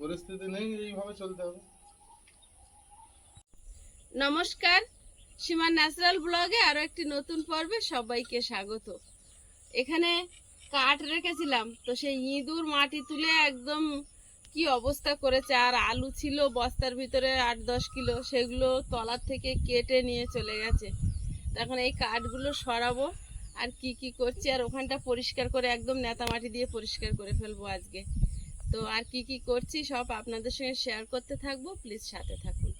পরিস্থিতি নেই, এইভাবে চলতে হবে। নমস্কার, সীমা ন্যাচারাল ব্লগে আরো একটি নতুন পর্বে সবাইকে স্বাগত। এখানে কাঠ রেখেছিলাম, তো সেই ইঁদুর মাটি তুলে একদম কি অবস্থা করেছে। আর আলু ছিল বস্তার ভিতরে 8-10 কিলো, সেগুলো তলার থেকে কেটে নিয়ে চলে গেছে। এখন এই কাঠগুলো সরাবো আর কি কি করছি, আর ওখানটা পরিষ্কার করে একদম নেতা মাটি দিয়ে পরিষ্কার করে ফেলবো আজকে। তো আর কি কি করছি সব আপনাদের সঙ্গে শেয়ার করতে থাকবো, প্লিজ সাথে থাকুন।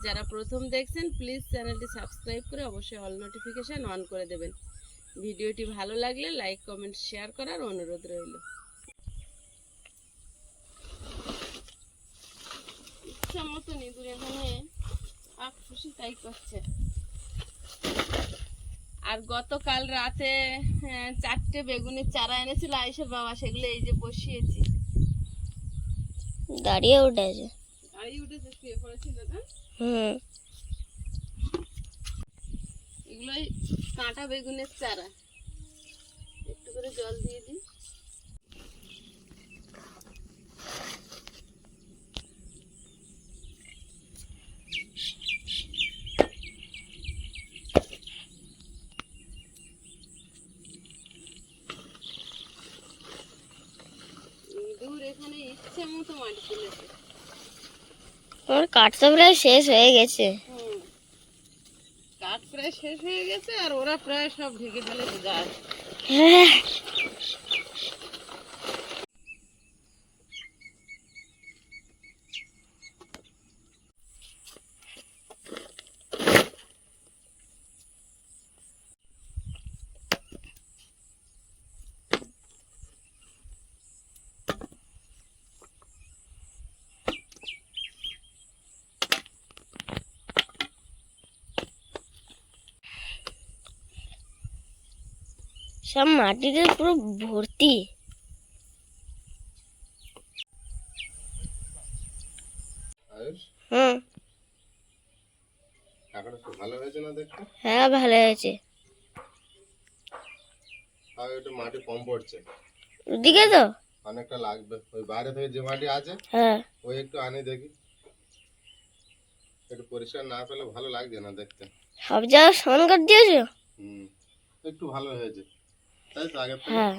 যারা প্রথম দেখছেন প্লিজ চ্যানেলটি সাবস্ক্রাইব করে অবশ্যই অল নোটিফিকেশান অন করে দেবেন। ভিডিওটি ভালো লাগলে লাইক কমেন্ট শেয়ার করার অনুরোধ রইল। ইচ্ছা মতো ইঁদুর এখানে আপ খুশি তাই করছে। আর গতকাল রাতে 4টে বেগুনের চারা এনেছিল আয়েশার বাবা, সেগুলো এই যে বসিয়েছি। দাঁড়িয়ে উঠেছে, দাঁড়িয়ে উঠেছে, শুয়ে পড়েছিল না। এগুলোই কাঁটা বেগুনের চারা। একটু করে জল দিয়ে দিই। ইঁদুর এখানে ইচ্ছে মতো মাটি তুলেছে। আমার কাঠ তো প্রায় শেষ হয়ে গেছে। কাঠ প্রায় শেষ হয়ে গেছে আর ওরা প্রায় সব ঢেকে ফেলেছে গাছ। হ্যাঁ, সব মাটিতে পুরো ভর্তি। আয়ুষ, হুম, টাকাটা খুব ভালো হয়েছে না দেখতে? হ্যাঁ ভালো হয়েছে। আর একটু মাটি কম পড়ছে, ওদিকে তো অনেকটা লাগবে। ওই বাইরে থেকে যে মাটি আছে হ্যাঁ, ওই একটু আনি দেখি। একটু পরিষ্কার না পেলে ভালো লাগছে না দেখতে। সব জায়গা সমান করে দিয়েছো। একটু ভালো হয়েছে তাই তো, আগের থেকে। হ্যাঁ,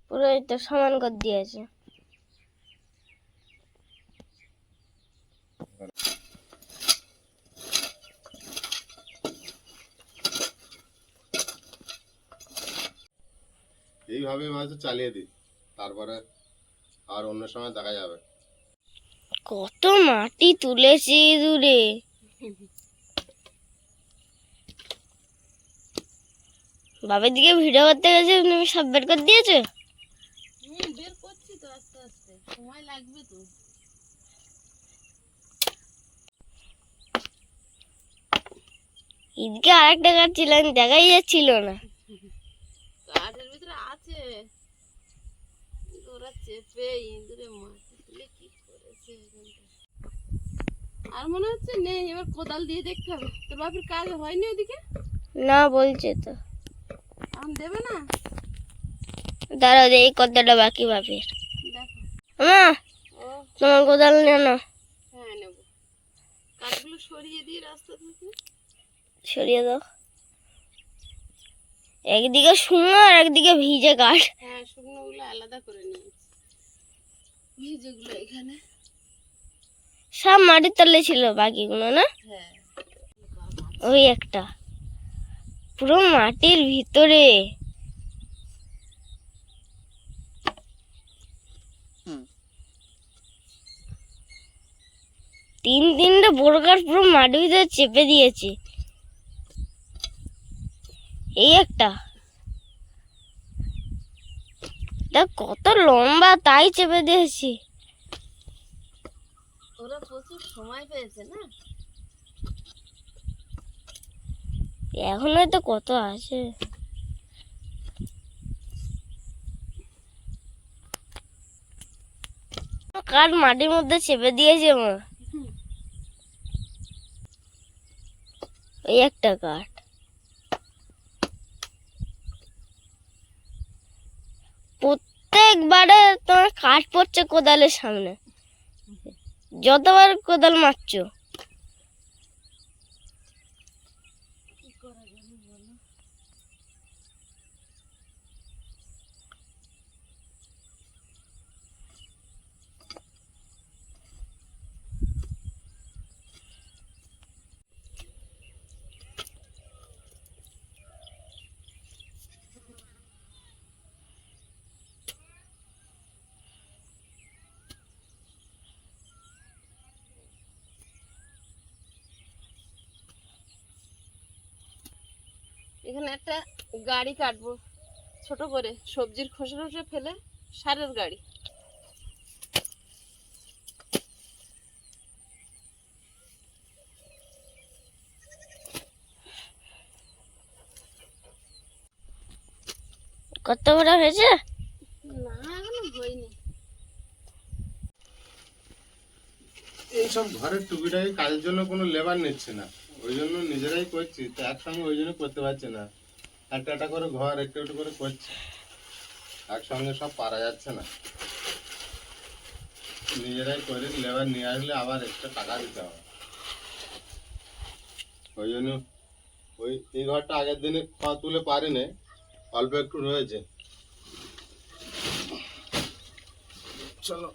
পুরো এটা সমান করে দিয়েছে। এইভাবে হয়তো চালিয়ে দিই, তারপরে আর অন্য সময় দেখা যাবে। কত মাটি তুলেছি দূরে। বাবার দিকে ভিডিও করতে গেছে, তুমি সব বের করে দিয়েছো। বের করছি তো আস্তে আস্তে, সময় লাগবে তো। এদিকে আরেকটা কাঠ ছিল, দেখাই যাচ্ছিল না। কাঠের ভিতরে আছে, ওরা চেপে ইঁদুরে মাটি তুলে কি করেছে এখানটা। আর মনে হচ্ছে নেই, এবার কোদাল দিয়ে দেখতে হবে। তোর বাপের কাজ হয়নি ওদিকে? না বলছে তো, এখন দেবে না? দাঁড়াও এই কতটা বাকি বাপের। দেখো। মা, ও তোমার কোদাল নিয়ে নাও। হ্যাঁ নেবো। কাঠগুলো সরিয়ে দিয়ে রাস্তা থেকে। সরিয়ে দাও। একদিকে শুকনো আর একদিকে ভিজে কাঠ। হ্যাঁ, শুকনোগুলো আলাদা করে নিয়েছি, ভিজেগুলো এখানে। সব মাটির তলে ছিল বাকিগুলো না। হ্যাঁ, ওই একটা পুরো মাটির ভিতরে। তিনটে বড় কাঠ পুরো মাটির ভিতরে চেপে দিয়েছে। এই একটা কত লম্বা, তাই চেপে দিয়েছি। ওরা প্রচুর সময় পেয়েছে না। এখন হয়তো কত আছে। কাঠ মাটির মধ্যে চেপে দিয়েছে মা। এই একটা কাঠ। প্রত্যেকবারে তোমার কাঠ পড়ছে কোদালের সামনে। যতবার কোদাল মারছো। কি করা যাবে বলো? এখানে একটা গাড়ি কাটবো ছোট করে, সবজির খোসা টোসা ফেলে সারের গাড়ি। কত বড় হয়েছে? না এখনো হয়নি। এইসব ঘরের টুকিটাকি কাজের জন্য কোনো লেবার নিচ্ছে না, ওই জন্য নিজেরাই করছি, তো একসঙ্গে ওই জন্য করতে পারছি না। একটা একটা করে ঘর একটু একটু করে করছি, একসঙ্গে সব পারা যাচ্ছে না। নিজেরাই করে লেবার নিয়ে আসলে আবার এক্সট্রা টাকা দিতে হবে, ওই জন্য ওই এই ঘরটা আগের দিনে পা তুলে পারিনি, অল্প একটু রয়েছে। চলো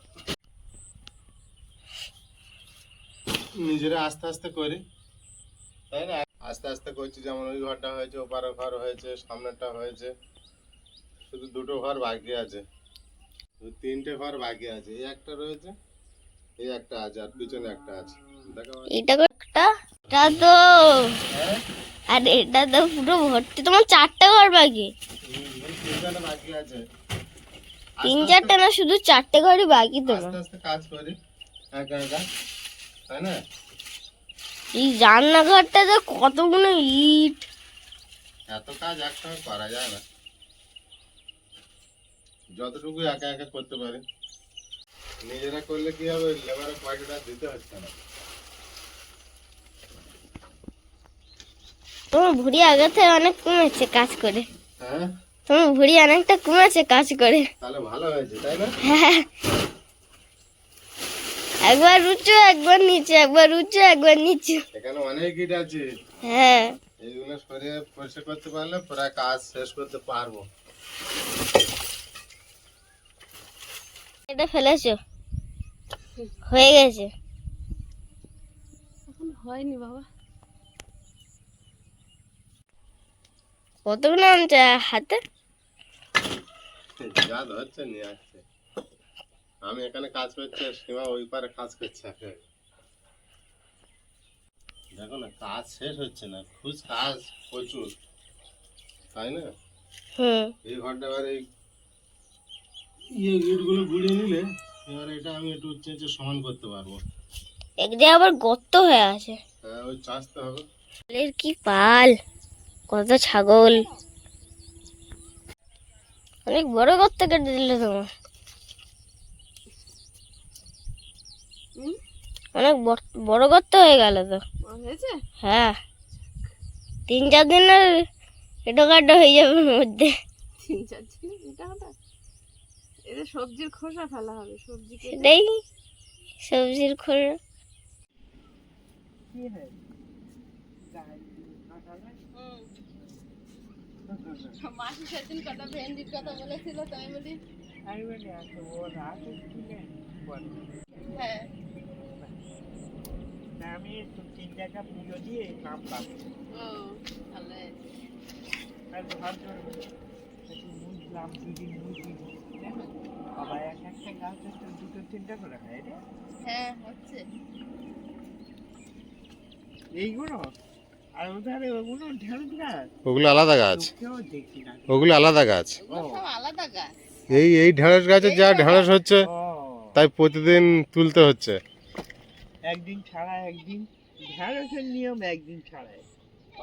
নিজেরা আস্তে আস্তে করি, তাই না? আস্তে আস্তে করছি, যেমন ওই ঘরটা হয়েছে, ওপারে ঘর হয়েছে, সামনেরটা হয়েছে, শুধু দুটো ঘর বাকি আছে, তিনটে ঘর বাকি আছে। এই একটা রয়েছে, এই একটা আছে, আর পিছনে একটা আছে। দেখো এটা একটা, এটা তো, হ্যাঁ, আর এটা তো পুরো ভর্তি। তোমার 4টে ঘর বাকি? এই তিনখানা বাকি আছে। 3-4টে না, শুধু 4টে ঘরই বাকি তোমার। আস্তে আস্তে কাজ করি একা একা, তাই না? এই রান্নাঘরটাতে কতগুলো ইট। এত কাজ একসঙ্গে করা যায় না, যতটুকু একা একা করতে পারি। নিজেরা করলে কি হবে, লেবারের পয়সাটা দিতে হচ্ছে না। তোমার ভুঁড়ি আগে থেকে অনেক কমেছে কাজ করে। হ্যাঁ, তোমার ভুঁড়ি অনেকটা কমেছে কাজ করে। তাহলে ভালো হয়েছে, তাই না? হ্যাঁ, একবার উঁচু একবার নিচু, একবার উঁচু একবার নিচু। এখানে অনেক ইট আছে, হ্যাঁ, এইগুলো সরিয়ে পরিষ্কার করতে পারলে প্রায় কাজ শেষ করতে পারবো। এটা ফেলেছো, হয়ে গেছে। এখন হয়নি বাবা। কতগুলো আনছে হাতে? যা ধরছে নিয়ে আসছে, আমি এখানে কাজ করছি, আর সীমা ওই পারে কাজ করছে। দেখো না, কাজ শেষ হচ্ছে না, খুব কাজ প্রচুর, তাই না? হুম, এই ঘরটা এবার এই ইটগুলো গুঁড়িয়ে নিলে এবার এটা আমি একটু চেঁচে সমান করতে পারবো। একদিকে আবার গর্ত হয়ে আছে। হ্যাঁ, ওই চাষতে হবে। এর কি পাল, কত ছাগল। অনেক বড় গর্ত কেটে দিলে তোমার। হুম, অনেক বড় গর্ত হয়ে গেল তো। হয়েছে। হ্যাঁ, 3-4 দিনের এটো কাটো হয়ে যাবে ওর মধ্যে। 3-4 দিন এটা হবে। এদের সবজির খোসা ফেলা হবে, সবজি কেটে। সেটাই, সবজির খোসা। মাসি সেদিন কটা ভেন্ডির কথা বলেছিল, তাই বলি। হ্যাঁ, আমি তো 3 টাকা পুজো দিয়ে নামলাম, ও তাহলে আর ভাবলাম বুঝলাম 2 দিন বুঝি বাবা একটা গাছে তো 2-3টা করে খায় রে হ্যাঁ হচ্ছে। এইগুলো, আর ওধারে ওগুলো ঢেঁড়স গাছ, ওগুলো আলাদা গাছ, কেউ দেখি না। ওগুলো আলাদা গাছ। ওগুলো সব আলাদা গাছ। এই ঢেঁড়স গাছের যা ঢেঁড়স হচ্ছে, ও তাই প্রতিদিন তুলতে হচ্ছে। একদিন ছাড়া একদিন, ঢেঁড়সের নিয়ম একদিন ছাড়াই।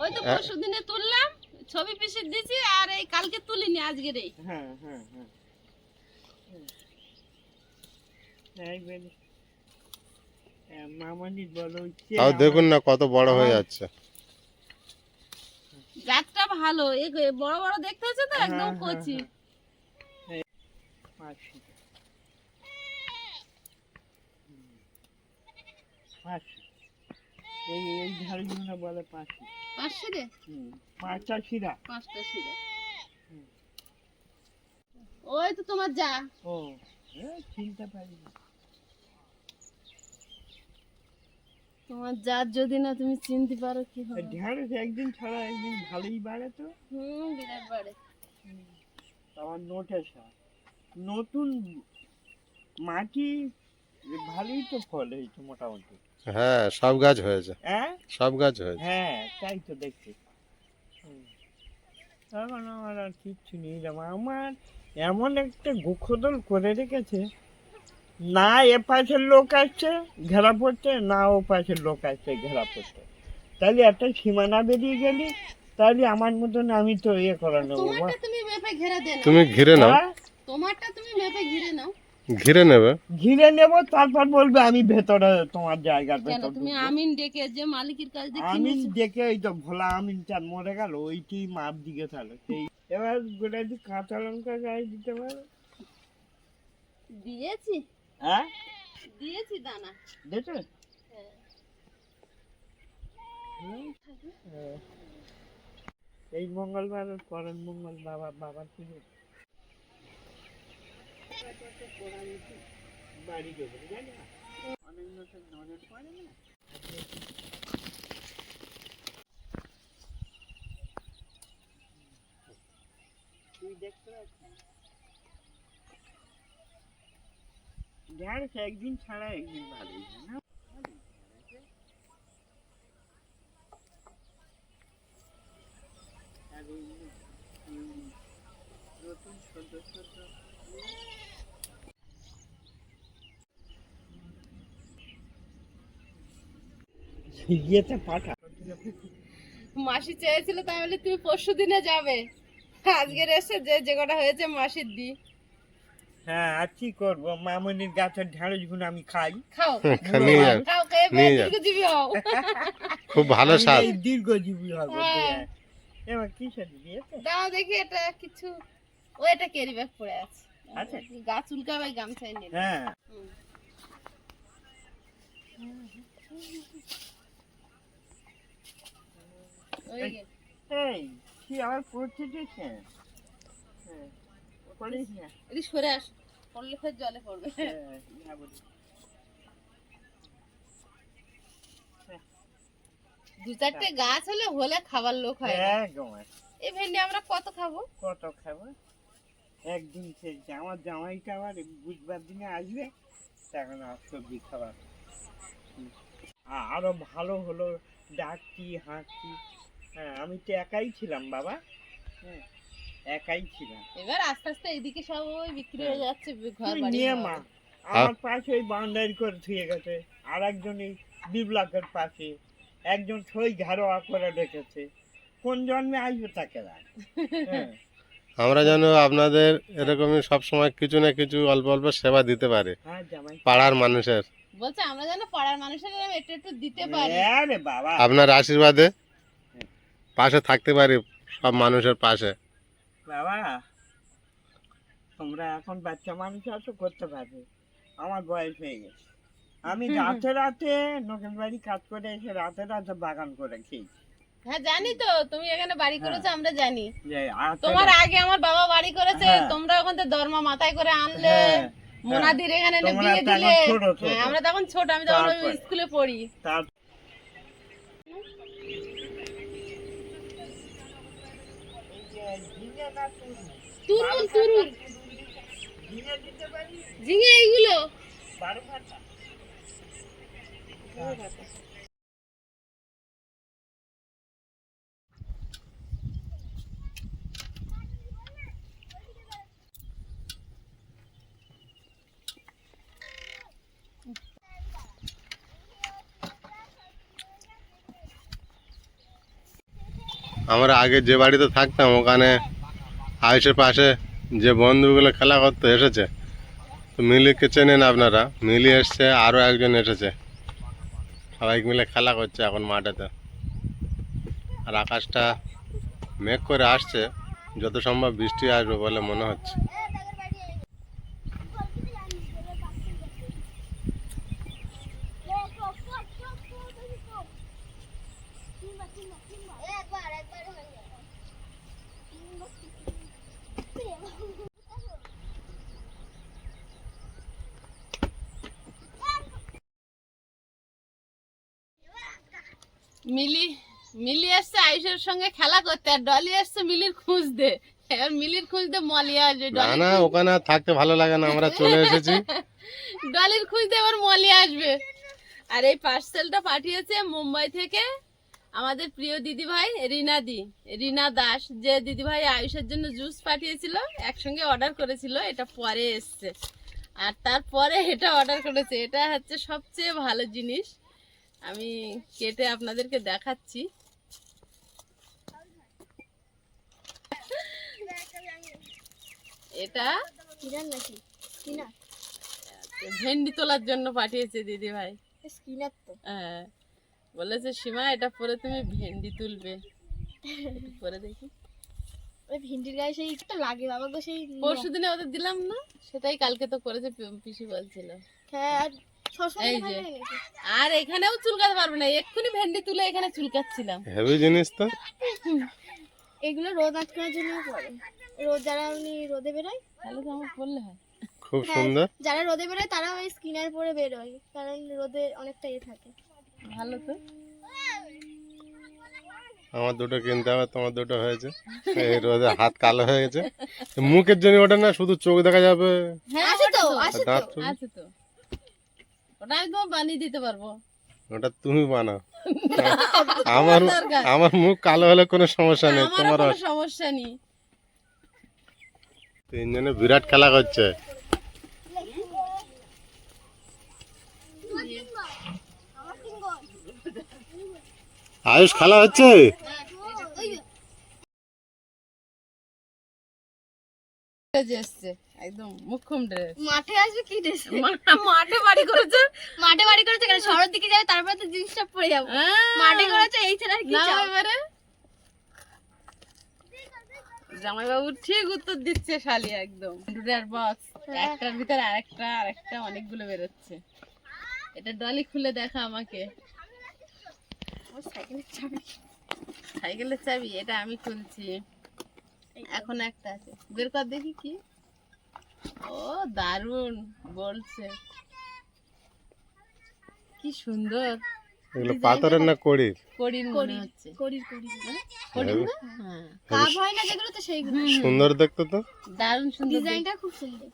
ওই তো পরশু দিনে তুললাম, ছবি পিসি দিছি, আর এই কালকে তুলিনি, আজকের এই। হ্যাঁ হ্যাঁ হ্যাঁ, একবার মামানি বলো তাও দেখুন না কত বড় হয়ে যাচ্ছে। জাতটা ভালো, এই বড় বড় দেখতে হচ্ছে তো, একদম কচি। 500 এই এই ঝাড়গুলো বলে 500 500 রে 5টা শিরা 5টা শিরা। ওই তো তোমার যা। ও চিনতে পারি না। তোমার যার যদি না তুমি চিনতে পারো কি হবে। ঢেঁড়স একদিন ছাড়া একদিন ভালোই বাড়ে তো। বিরাট বাড়ে। আমার নোটে সার নতুন মাটি ভালোই তো ফল হয়েছে মোটামুটি। হ্যাঁ সব গাছ হয়েছে, হ্যাঁ সব গাছ হয়েছে। হ্যাঁ তাই তো দেখছি। তখন আমার আর কিচ্ছু নেই, আমার এমন একটা গোখদল করে রেখেছে, না এ পাশের লোক আসছে ঘেরা পড়তে, না ও পাশের লোক আসছে ঘেরা পড়তে। তাহলে একটা সীমানা বেরিয়ে গেলি, তাহলে আমার মতন আমি তো ইয়ে করে নেবো। তোমারটা তুমি মেপে ঘেরা দেন। তুমি ঘিরে নাও, হ্যাঁ? তোমারটা তুমি মেপে ঘিরে নাও। ঘিরে নেবে। ঘিরে নেবো, তারপর বলবে আমি ভেতরে তোমার জায়গার কেন ভেতর তুমি ঢুকবো। আমিন ডেকে যে মালিকের কাছ দিয়ে আমিন কিনেছো। দেখে ওই তো ভোলা আমিনটা মরে গেল, ওইটি মাপ দিকে তাহলে সেই এবার গোটা দি কাঁচা লঙ্কা গায়ে দিতে পারো। দিয়েছি হ্যাঁ দিয়েছি দানা। দেখো হ্যাঁ। এই মঙ্গলবার আর পরের মঙ্গল বাবার পুজো বাড়ি যাবো জানি না, অনেক লোকের নজর পড়ে না। তুই দেখতে পাচ্ছিস ঢেঁড়স একদিন ছাড়া একদিন ভালোই হয় না। আর এই নতুন সদস্য ইয়েতে পাঠা মাসি চেয়েছিল তাই বলে তুমি পরশু দিনে যাবে, আজকের এসে যে কটা হয়েছে মাসির দি। হ্যাঁ আর কি করবো, মামনির গাছের ঢেঁড়স গুলো আমি খাই। খাও নিয়ে যাও, খাও খেয়ে নিয়ে যাও। দীর্ঘজীবী হও। খুব ভালো আমি স্বাদ। এই দীর্ঘজীবী হবো। হ্যাঁ। এবার কিসের দিয়েছে? দাও দেখি এটা কিছু। ও এটা ক্যারি ব্যাগ পড়ে আছে। আচ্ছা। গাছ উল্কাবে গামছায় নিয়ে। হ্যাঁ ওই গে। এই কি আবার পড়তে দিয়েছে? হ্যাঁ পড়িস না। এদিকে সরে আস, পড়লে ফের জলে পড়বে। হ্যাঁ, না বলি। দু চারটে গাছ হলে খাবার লোক হয় না। একদম এই ভেন্ডি আমরা কত খাবো? কত খাবো, একদিন খেয়েছি। আমার জামাইটা আবার বুধবার দিনে আসবে, তখন আর সবজি খাবার। আরো ভালো হলো, ডাকছি হাঁকছি। হ্যাঁ আমি তো একাই ছিলাম বাবা, হ্যাঁ একাই ছিলাম। এবার আস্তে আস্তে এইদিকে সব ওই বিক্রি হয়ে যাচ্ছে ঘর তুই বাড়ি। নিয়ে মা, আমার পাশে ওই বাউন্ডারি করে থুয়ে গেছে, আর একজন এই বিপ্লবের পাশে, একজন ছই ঘাড়োয়া করে রেখেছে। কোন জন্মে আসবে তাকে রাখ। হ্যাঁ আমরা যেন আপনাদের এরকমই সব সময় কিছু না কিছু অল্প অল্প সেবা দিতে পারে হ্যাঁ জামাই পাড়ার মানুষের। বলছে আমরা যেন পাড়ার মানুষের একটু একটু দিতে পারি। আরে বাবা আপনার আশীর্বাদে পাশে থাকতে পারি, সব মানুষের পাশে। বাবা তোমরা এখন বাচ্চা মানুষ আছো, করতে পারবে। আমার বয়স হয়ে গেছে, আমি রাতে রাতে লোকের বাড়ি কাজ করে এসে রাতে রাতে বাগান করে খেয়েছি। হ্যাঁ জানি তো তুমি এখানে বাড়ি করেছো, আমরা জানি। যে রাতে তোমার রাতে- আগে আমার বাবা বাড়ি করেছে, হ্যাঁ। তোমরা ওখান থেকে দরমা মাথায় করে আনলে, হ্যাঁ, মোনাদির এখানে এনে তোমরা বিয়ে তখন দিলে। ছোট ছোট। হ্যাঁ, আমরা তখন ছোট, আমি তখন ওই তারপরে? স্কুলে পড়ি। তার তুরুল তুরুল ঝিঙে এইগুলো। আমরা আগে যে বাড়িতে থাকতাম ওখানে হাউসের পাশে যে বন্ধুগুলো খেলা করতে এসেছে, তো মিলিকে চেনেন আপনারা, মিলি এসছে, আরও একজন এসেছে, সবাই মিলে খেলা করছে এখন মাঠেতে। আর আকাশটা মেঘ করে আসছে, যত সম্ভব বৃষ্টি আসবে বলে মনে হচ্ছে। মিলি মিলি এসছে আয়ুষের সঙ্গে খেলা করতে, আর ডলি এসছে মিলির খুঁজতে। এবার মিলির খুঁজতে মলি আসবে। না না, ওখানে আর থাকতে ভালো লাগে না, আমরা চলে এসেছি। ডলির খুঁজতে এবার মলি আসবে। আর এই পার্সেলটা পাঠিয়েছে মুম্বাই থেকে আমাদের প্রিয় দিদিভাই রিনা দাস, যে দিদিভাই আয়ুষের জন্য জুস পাঠিয়েছিল, একসঙ্গে অর্ডার করেছিল। এটা পরে এসছে, আর তারপরে এটা অর্ডার করেছে। এটা হচ্ছে সবচেয়ে ভালো জিনিস। আমি কেটে আপনাদেরকে দেখাচ্ছি। এটা ভেন্ডি তোলার জন্য পাঠিয়েছে দিদি ভাই। হ্যাঁ, বলেছে সীমা এটা পরে তুমি ভেন্ডি তুলবে। পরে দেখি ভিন্ডির গায়ে সেই একটা লাগে বাবা গো, সেই পরশু দিনে ওদের দিলাম না, সেটাই কালকে তো করেছে পিসি বলছিল। হ্যাঁ, এই যে, আর এখানেও চুলকাতে পারবে না, এক্ষুনি ভেন্ডি তুলে এখানে চুলকাচ্ছিলাম। হেভি জিনিস তো। এগুলো রোদ আটকানোর জন্য পরে, রোদ যারা উনি রোদে বেরোয় তাহলে তো আমার পড়লে হয়। খুব সুন্দর। যারা রোদে বেরোয় তারা ওই স্কিনার পরে বেরোয়, কারণ রোদে অনেকটা ইয়ে থাকে। ভালো তো। আমার দুটো কিনতে হবে, তোমার দুটো হয়েছে। এই রোদে হাত কালো হয়ে গেছে। মুখের জন্য ওটা না, শুধু চোখ দেখা যাবে। হ্যাঁ আছে তো, ওটা আছে দাঁত তো। চুল। আছে তো, ওটা আমি তোমার বানিয়ে দিতে পারবো। ওটা তুমি বানাও। আমার আমার মুখ কালো হলে কোনো সমস্যা নেই, আমারও তোমার কোনো সমস্যা নেই। তিনজনে বিরাট খেলা করছে। আয়ুষ খেলা হচ্ছে। ড্রেস এসছে, একদম মুখ্যম ড্রেস। মাঠে আসবে কি ড্রেস? মাঠে বাড়ি করেছে। মাঠে বাড়ি করেছে কেন? শহরের দিকে যাবে, তারপরে তো জিনিসটা পরে যাবো। মাঠে করেছে, এই ছাড়া আর কি না চাও? এবারে জামাইবাবু ঠিক উত্তর দিচ্ছে শালি, একদম দুটার বক্স, একটার ভিতরে আরেকটা অনেকগুলো বেরোচ্ছে। এটা ডলি খুলে দেখা আমাকে। আমার সাইকেলের চাবি। সাইকেলের চাবি এটা আমি খুলছি। এখন একটা আছে, বের কর দেখি কি। ও দারুন বলছে, কি সুন্দর। এগুলো পাথরের না কড়ির? কড়ির মনে হচ্ছে। করির। কড়ির না? হ্যাঁ, কাপ হয় না যেগুলো, তো সেইগুলো। সুন্দর দেখতে তো। দারুন সুন্দর। ডিজাইনটা খুব সুন্দর।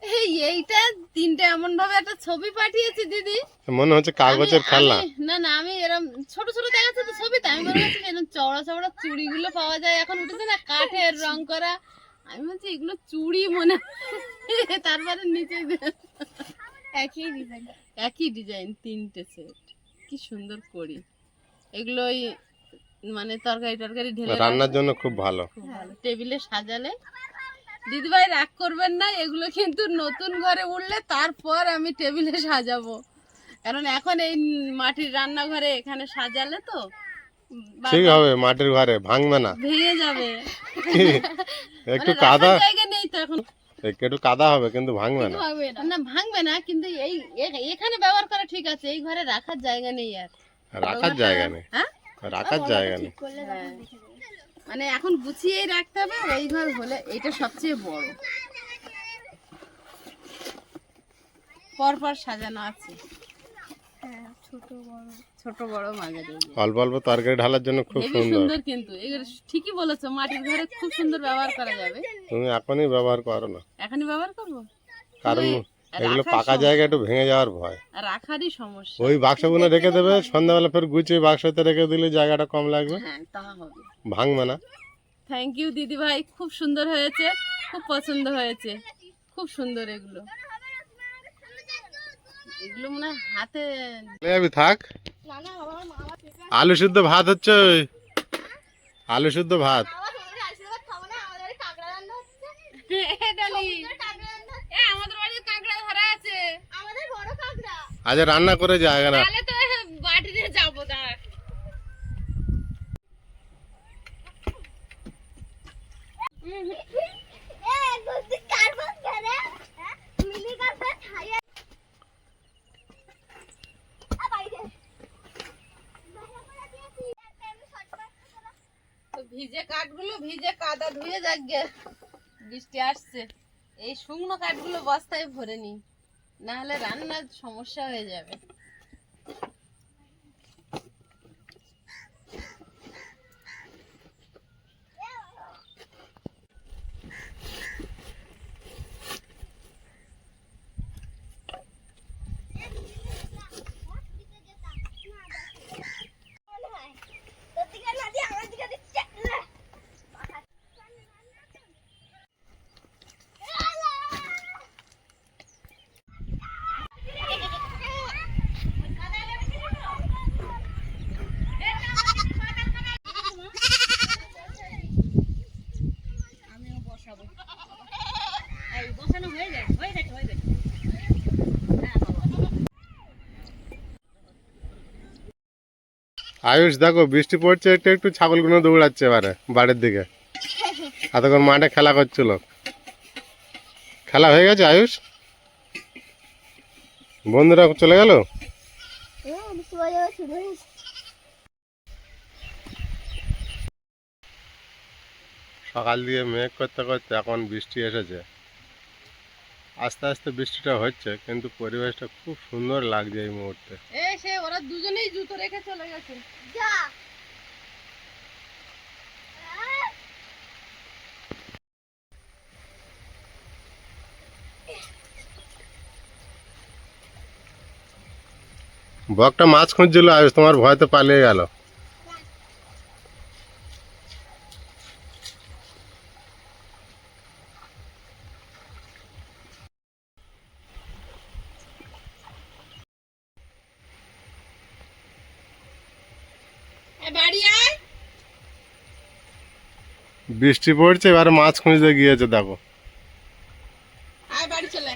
এইটা তিনটে এমন ভাবে একটা ছবি পাঠিয়েছে দিদি। মনে হচ্ছে কাগজের খেলনা। না আমি এরকম ছোট ছোট দেখাচ্ছে তো ছবিতে, আমি মনে হচ্ছে এরকম চওড়া চওড়া চুড়িগুলো পাওয়া যায় এখন, উঠেছে না কাঠের রং করা। আমি বলছি এগুলো চুড়ি মনে হয়। তারপরে নিচে একই ডিজাইন তিনটে সেট, কি সুন্দর করি। এগুলো ওই মানে তরকারি ঢেলে রান্নার জন্য খুব ভালো। খুব ভালো, টেবিলে সাজালে। দিদিভাই রাগ করবেন না, এগুলো কিন্তু নতুন ঘরে উঠলে তারপর আমি টেবিলে সাজাবো, কারণ এখন এই মাটির রান্নাঘরে এখানে সাজালে তো ঠিক হবে, মাটির ঘরে ভাঙবে না, ভেঙে যাবে। একটু মানে কাদা, রাখার জায়গা নেই তো এখন। একটু কাদা হবে কিন্তু ভাঙবে না। না ভাঙবে না, কিন্তু এই এখানে ব্যবহার করা ঠিক আছে, এই ঘরে রাখার জায়গা নেই আর। রাখার জায়গা নেই, হ্যাঁ, রাখার জায়গা নেই। হ্যাঁ। মানে এখন গুছিয়েই রাখতে হবে। ওই ঘর হলে এটা সবচেয়ে বড়, পরপর সাজানো আছে। হ্যাঁ, ছোট বড় মাঝারি। অল্প অল্প তরকারি ঢালার জন্য খুব হেবি সুন্দর। সুন্দর, কিন্তু এগুলো ঠিকই বলেছো, মাটির ঘরে খুব সুন্দর ব্যবহার করা যাবে। তুমি এখনই ব্যবহার করো না, এখনই ব্যবহার করবো, কারণ এগুলো রাখার পাকা জায়গা একটু ভেঙে যাওয়ার ভয়। রাখারই সমস্যা। ওই বাক্সগুলো রেখে দেবে, সন্ধ্যাবেলা ফের গুছিয়ে বাক্সতে রেখে দিলে জায়গাটা কম লাগবে, হ্যাঁ তা হবে। ভাঙবে না। থ্যাংক ইউ দিদি ভাই, খুব সুন্দর হয়েছে, খুব পছন্দ হয়েছে, খুব সুন্দর। এগুলো মনে হয় হাতে। যাবি থাক। না না বাবা, আমার পেঁপে আলু সিদ্ধ ভাত হচ্ছে, ওই আলু সিদ্ধ ভাত। আশীর্বাদ খাবো না, আমাদের বাড়ি কাঁকড়া রান্না হচ্ছে। কাঁকড়া রান্না হচ্ছে। আমাদের বাড়িতে কাঁকড়া ধরা আছে, আমাদের বড় কাঁকড়া। আজ রান্না করে যায় না। তাহলে তো বাড়ি দিয়ে যাবো। দাঁড়া, বুদ্ধি কারবার করে, মিলি কারবার খাইয়া বাইরে দিয়েছি। আমি শর্টকাট ভিজে কাঠগুলো ভিজে কাদা ধুয়ে যাগে, বৃষ্টি আসছে। এই শুকনো কাঠগুলো বস্তায় ভরে নি, না হলে রান্নার সমস্যা হয়ে যাবে। আয়ুষ দেখো বৃষ্টি পড়ছে, একটু একটু ছাগলগুলো দৌড়াচ্ছে এবারে বাড়ির দিকে। এতক্ষণ মাঠে খেলা করছিল। খেলা হয়ে গেছে আয়ুষ? বন্ধুরা চলে গেল? সকাল দিয়ে মেঘ করতে করতে এখন বৃষ্টি এসেছে। আস্তে আস্তে বৃষ্টিটা হচ্ছে, কিন্তু পরিবেশটা খুব সুন্দর লাগছে এই মুহূর্তে। সে ওরা দুজনেই জুতো রেখে চলে গেছে। বকটা মাছ খুঁজছিল আয়ুষ, তোমার ভয়তে পালিয়ে গেল। বাড়ি আয়। বৃষ্টি পড়ছে, এবারে মাছ খুঁজতে গিয়েছে দেখো। আয় বাড়ি চলে।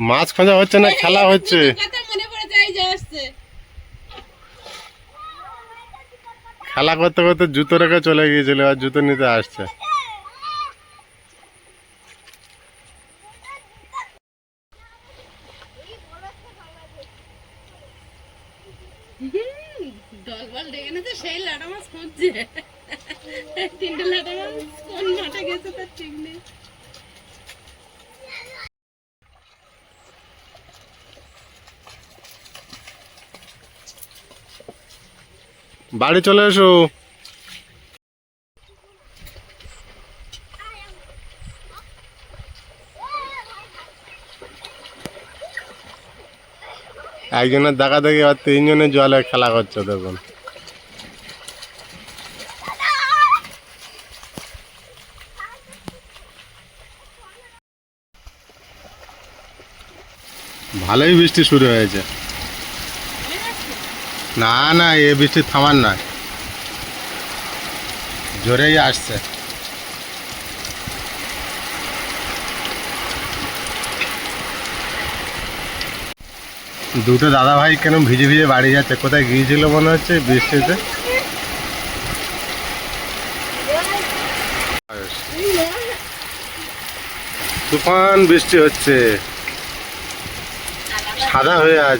মাছ খোঁজা হচ্ছে না, খেলা হচ্ছে। কথা মনে পড়ে যায় যে আসছে। খেলা করতে করতে জুতো রেখে চলে গিয়েছিল, আর জুতো নিতে আসছে। দলবল ডেকে নিতে সেই লাটা মাছ খুঁজছে। তিনটে লাটা মাছ কোন মাঠে গেছে তার ঠিক নেই। বাড়ি চলে এসো। একজনের দেখা দেখি আর তিনজনের জলে খেলা করছে দেখুন। ভালোই বৃষ্টি শুরু হয়েছে। না না, এ বৃষ্টি থামার নয়, জোরেই আসছে। দুটো দাদা ভাই কেন ভিজে ভিজে বাড়ি যাচ্ছে? কোথায় গিয়েছিল মনে হচ্ছে বৃষ্টিতে। তুফান বৃষ্টি হচ্ছে, সাদা হয়ে আছে।